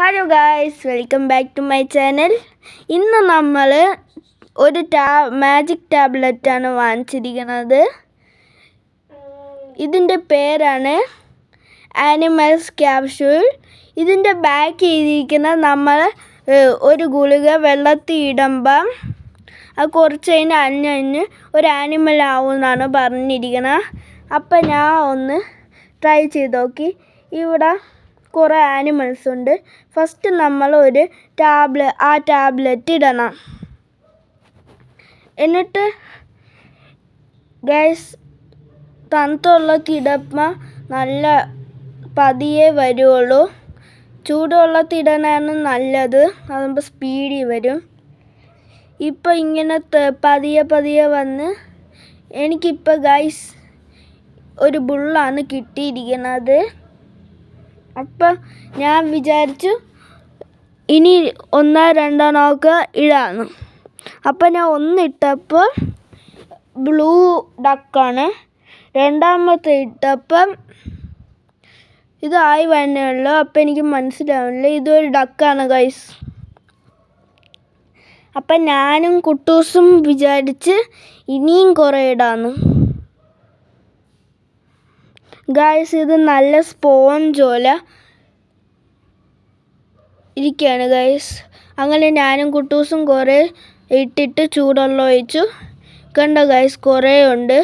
Hello guys, welcome back to my channel. ഇന്ന് നമ്മൾ ഒരു മാജിക് ടാബ്ലറ്റാണ് വാങ്ങിച്ചിരിക്കുന്നത്. ഇതിൻ്റെ പേരാണ് ആനിമൽസ് ക്യാപ്സ്യൂൾ. ഇതിൻ്റെ ബാക്ക് ചെയ്തിരിക്കുന്ന നമ്മൾ ഒരു ഗുളിക വെള്ളത്തിൽ ഇടുമ്പം അത് കുറച്ച് കഴിഞ്ഞ് അഞ്ഞ് ഒരു ആനിമൽ ആവുമെന്നാണ് പറഞ്ഞിരിക്കുന്നത്. അപ്പം ഞാൻ ഒന്ന് ട്രൈ ചെയ്ത് നോക്കി. ഇവിടെ കുറേ ആനിമൽസ് ഉണ്ട്. ഫസ്റ്റ് നമ്മൾ ഒരു ടാബ്ലറ്റ് ഇടണം. എന്നിട്ട് ഗൈസ് തണുത്തുള്ളത്തിൽ ഇടുമ്പോൾ നല്ല പതിയെ വരുള്ളൂ. ചൂടുവെള്ളത്തിൽ ഇടാനാണ് നല്ലത്, അതാകുമ്പോൾ സ്പീഡിൽ വരും. ഇപ്പം ഇങ്ങനെ പതിയെ വന്ന് എനിക്കിപ്പോൾ ഗൈസ് ഒരു ബുള്ളാണ് കിട്ടിയിരിക്കുന്നത്. അപ്പം ഞാൻ വിചാരിച്ചു ഇനി 1 2 നോക്ക് ഇടാന്ന്. അപ്പം ഞാൻ ഒന്നിട്ടപ്പോൾ ബ്ലൂ ഡക്കാണ്. രണ്ടാമത്തെ ഇട്ടപ്പം ഇതായി വന്നേയുള്ളൂ. അപ്പം എനിക്ക് മനസ്സിലാവില്ല ഇതൊരു ഡക്കാണ് ഗൈസ്. അപ്പം ഞാനും കുട്ടൂസും വിചാരിച്ച് ഇനിയും കുറേ ഇടാന്ന്. ഗൈസ് ഇത് നല്ല സ്പോഞ്ച് പോലെ ഇരിക്കുകയാണ് ഗൈസ്. അങ്ങനെ ഞാനും കുട്ടൂസും കുറേ ഇട്ടിട്ട് ചൂടുവെള്ളം ഒഴിച്ചു. കണ്ടോ ഗൈസ്, കുറേ ഉണ്ട്.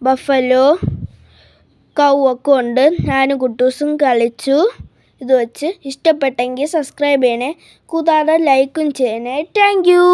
ബഫലോ കൗവൊക്കെ ഉണ്ട്. ഞാനും കുട്ടൂസും കളിച്ചു ഇത് വെച്ച്. ഇഷ്ടപ്പെട്ടെങ്കിൽ സബ്സ്ക്രൈബ് ചെയ്യണേ, കൂടാതെ ലൈക്കും ചെയ്യണേ. Thank you.